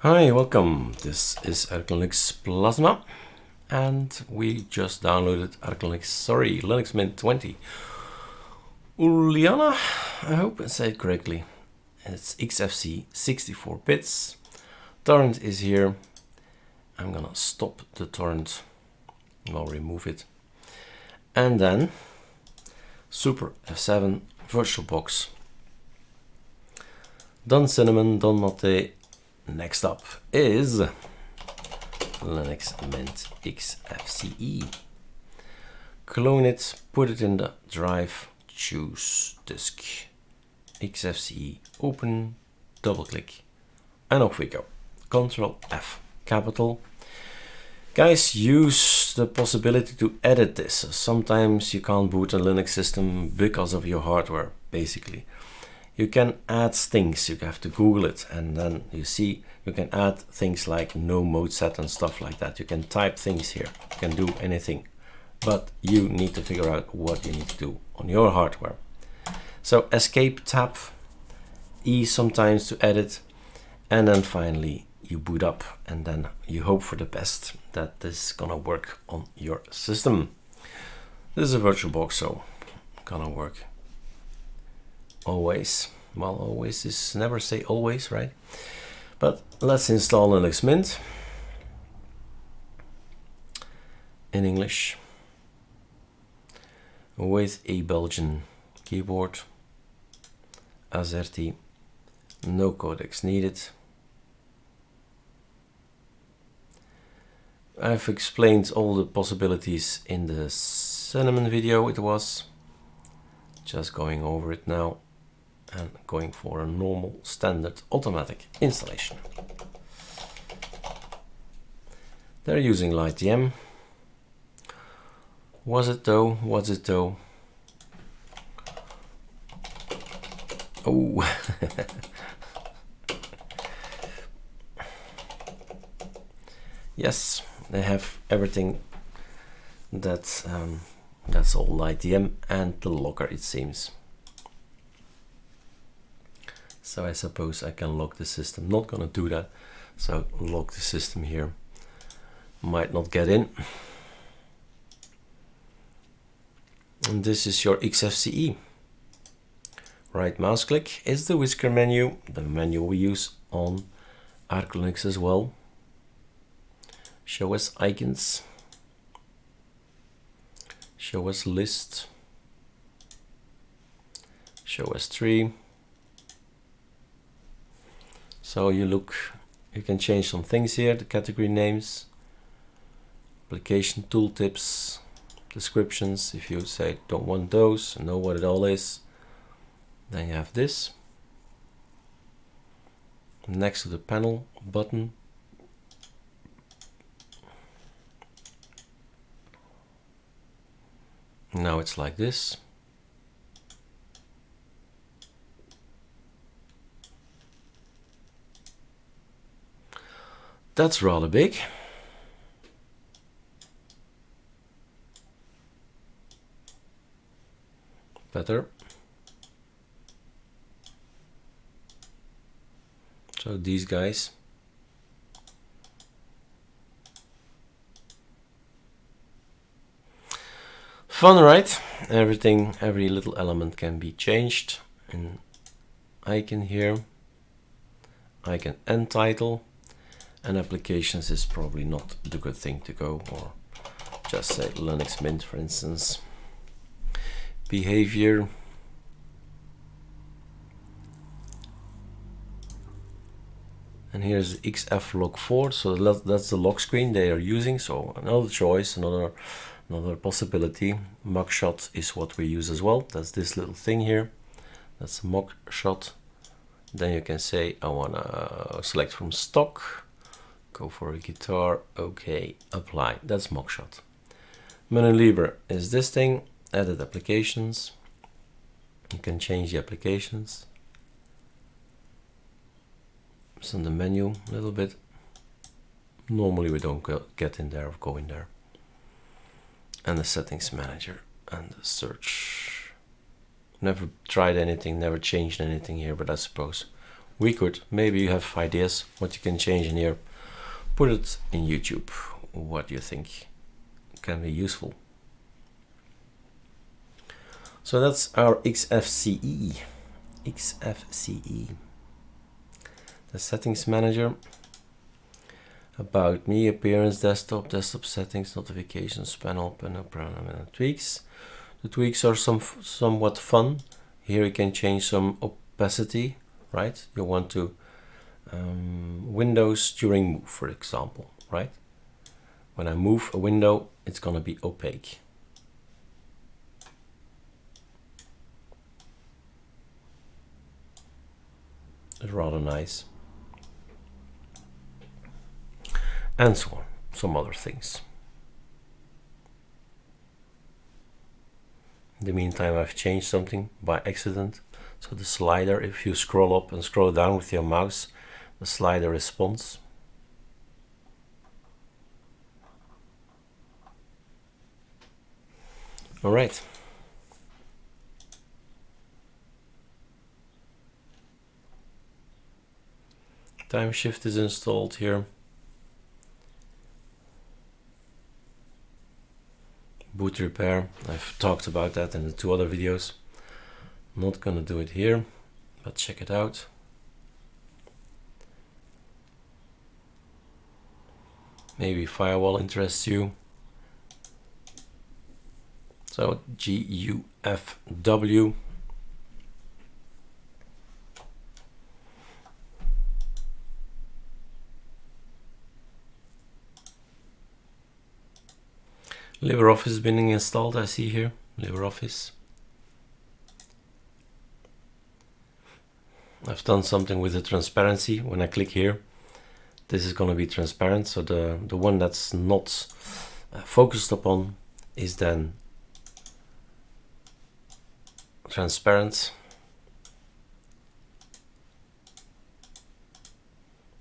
Hi, welcome. This is Linux Plasma, and we just downloaded Linux Mint 20. Uliana, I hope I said it correctly. It's Xfce 64 bits. Torrent is here. I'm gonna stop the torrent. I'll remove it. And then Super F7 VirtualBox. Done cinnamon, done mate. Next up is Linux Mint Xfce. Clone it, put it in the drive, choose disk, Xfce, open, double click, and off we go. Ctrl F, capital. Guys, use the possibility to edit this. Sometimes you can't boot a Linux system because of your hardware, basically. You can add things, you have to Google it, and then you see you can add things like no mode set and stuff like that. You can type things here, you can do anything, but you need to figure out what you need to do on your hardware. So escape, tab, E sometimes to edit, and then finally you boot up, and then you hope for the best that this is gonna work on your system. This is a VirtualBox, so gonna work. Always. Well, always is never say always, right? But let's install Linux Mint in English with a Belgian keyboard. AZERTY, no codecs needed. I've explained all the possibilities in the cinnamon video. It was just going over it now and going for a normal standard automatic installation. They're using LightDM. Was it though? Was it though? Oh. Yes, they have everything that's all LightDM and the locker, it seems. So I suppose I can lock the system. Not gonna do that. So lock the system here. Might not get in. And this is your Xfce. Right mouse click is the whisker menu, the menu we use on Arch Linux as well. Show as icons. Show as list. Show as tree. So you can change some things here, the category names, application tooltips, descriptions. If you say don't want those, know what it all is, then you have this. Next to the panel button. Now it's like this. That's rather big. Better. So these guys. Fun, right? Everything, every little element can be changed. An icon here. Icon and title. And applications is probably not the good thing to go, or just say Linux Mint, for instance. Behavior. And here's xflog4, so that's the lock screen they are using. So another choice, another possibility. Mugshot is what we use as well. That's this little thing here. That's mugshot. Then you can say I wanna select from stock. Go for a guitar, okay, apply. That's Mugshot. Menu Libre is this thing, edit applications. You can change the applications. It's in the menu a little bit. Normally we don't get in there or go in there. And the settings manager and the search. Never tried anything, never changed anything here, but I suppose maybe you have ideas what you can change in here. Put it in YouTube, what you think can be useful. So that's our Xfce. Xfce. The settings manager. About me, appearance, desktop settings, notifications, panel, and tweaks. The tweaks are somewhat fun. Here you can change some opacity, right? You want to windows during move, for example, right? When I move a window, it's gonna be opaque. It's rather nice. And so on, some other things. In the meantime, I've changed something by accident. So the slider, if you scroll up and scroll down with your mouse, the slider responds. All right. Time shift is installed here. Boot repair, I've talked about that in the 2 other videos. I'm not gonna do it here, but check it out. Maybe firewall interests you. So GUFW. LibreOffice is being installed, I see here, LibreOffice. I've done something with the transparency. When I click here, this is going to be transparent. So the one that's not focused upon is then transparent.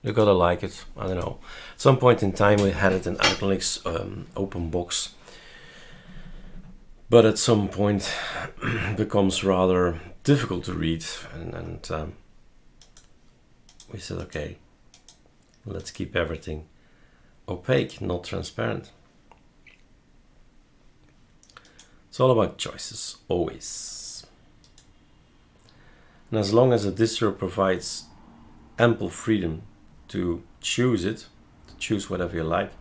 You gotta like it. I don't know. At some point in time we had it in Outlook's open box. But at some point it becomes rather difficult to read, and we said, okay, let's keep everything opaque, not transparent. It's all about choices, always. And as long as a distro provides ample freedom to choose it, to choose whatever you like,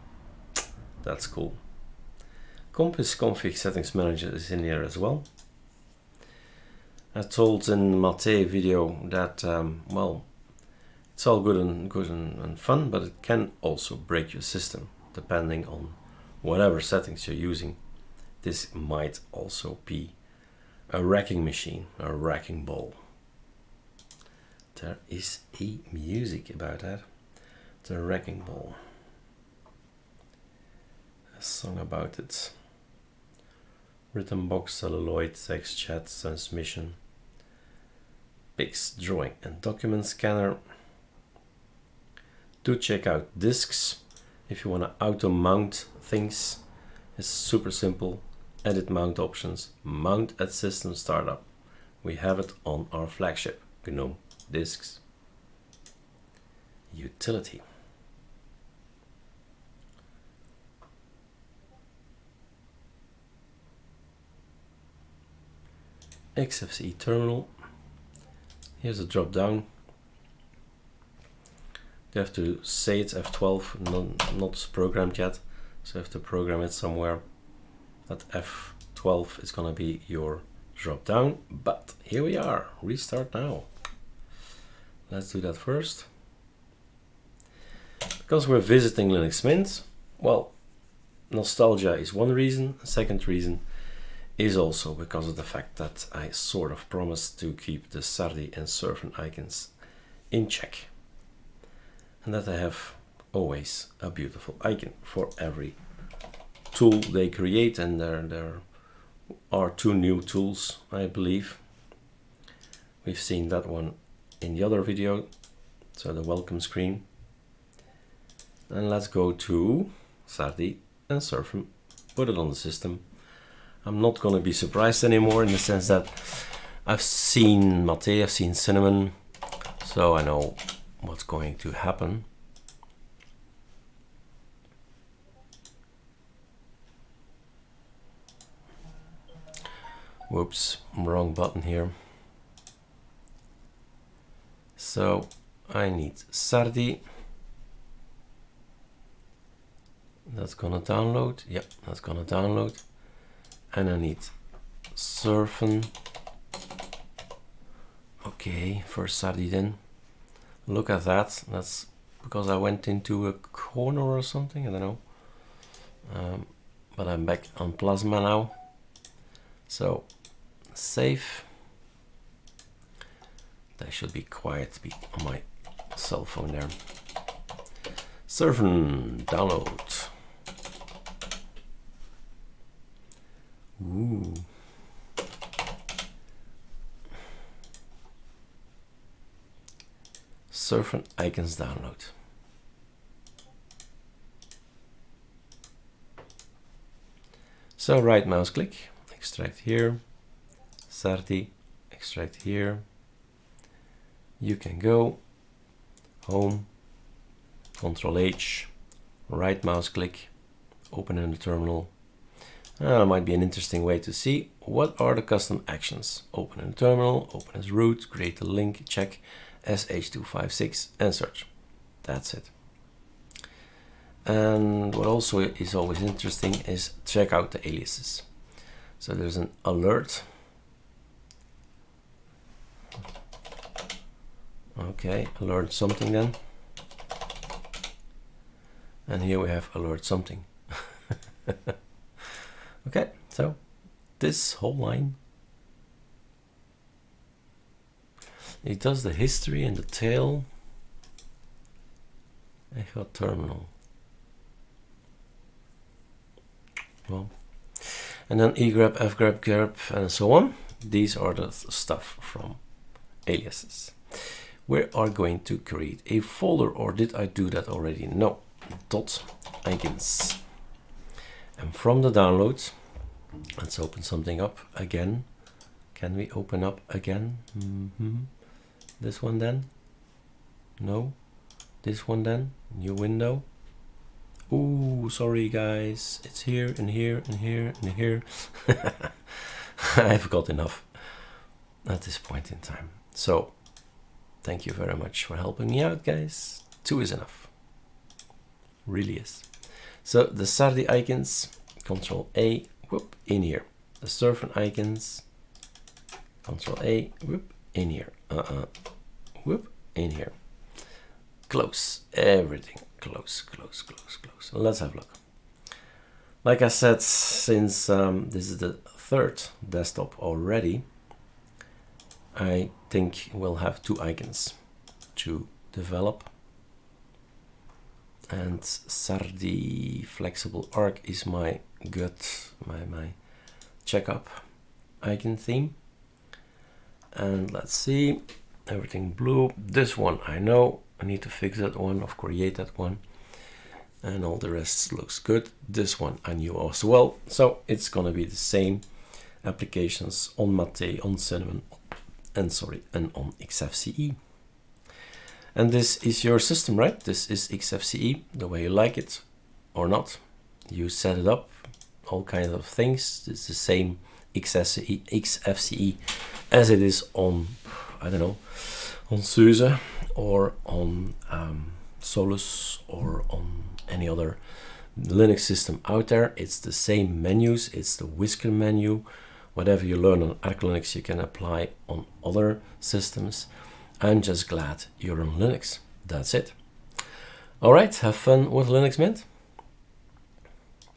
that's cool. Compiz config settings manager is in here as well. I told in Mate video that well, it's all good and fun, but it can also break your system depending on whatever settings you're using. This might also be a wrecking machine, a wrecking ball. There is a music about that. The wrecking ball. A song about it. Written box, celluloid, text chat, transmission, pics, drawing and document scanner. Do check out discs if you want to auto mount things. It's super simple. Edit mount options, mount at system startup. We have it on our flagship GNOME discs. Utility. Xfce terminal. Here's a drop down. You have to say it's F12, not programmed yet, so you have to program it somewhere. That F12 is gonna be your drop down, but here we are. Restart now. Let's do that first. Because we're visiting Linux Mint, well, nostalgia is one reason. A second reason is also because of the fact that I sort of promised to keep the Sardi and Surfn icons in check. And that I have always a beautiful icon for every tool they create, and there are 2 new tools, I believe. We've seen that one in the other video, so the welcome screen. And let's go to Sardi and Surfn, put it on the system. I'm not going to be surprised anymore, in the sense that I've seen Mate, I've seen Cinnamon, so I know what's going to happen. Whoops, wrong button here. So I need Sardi. That's gonna download. Yep, that's gonna download. And I need Surfn. Okay, first Sardi then. Look at that. That's because I went into a corner or something. I don't know. But I'm back on Plasma now. So save. That should be quiet on my cell phone there. Surfn download. Ooh. Surfn icons download. So right mouse click, extract here, Sardi, extract here. You can go home, Control H, right mouse click, open in the terminal. Might be an interesting way to see what are the custom actions. Open in the terminal, open as root, create a link, check SH256 and search. That's it. And what also is always interesting is check out the aliases. So there's an alert. Okay, alert something then. And here we have alert something. Okay, so this whole line, it does the history and the tail. Echo terminal. Well, and then egrep, fgrep, grep, and so on. These are the stuff from aliases. We are going to create a folder, or did I do that already? No. Dot icons. And from the downloads, let's open something up again. Can we open up again? This one then? No. This one then? New window. Ooh, sorry guys. It's here and here and here and here. I've got enough at this point in time. So thank you very much for helping me out, guys. 2 is enough. Really is. So the Sardi icons, Control A, whoop, in here. The Surfn icons, Control A, whoop, in here. Whoop, in here. Close everything. Close, close, close, close. Let's have a look. Like I said, since this is the 3rd desktop already, I think we'll have 2 icons to develop. And Sardi flexible arc is my gut, my checkup icon theme. And let's see, everything blue. This one I know, I need to fix that one, or create that one. And all the rest looks good. This one I knew as well. So it's gonna be the same applications on Mate, on Cinnamon, and on Xfce. And this is your system, right? This is Xfce, the way you like it or not. You set it up, all kinds of things. It's the same Xfce as it is on, I don't know, on SUSE or on Solus or on any other Linux system out there. It's the same menus, it's the whisker menu. Whatever you learn on Arch Linux, you can apply on other systems. I'm just glad you're on Linux. That's it. All right, have fun with Linux Mint.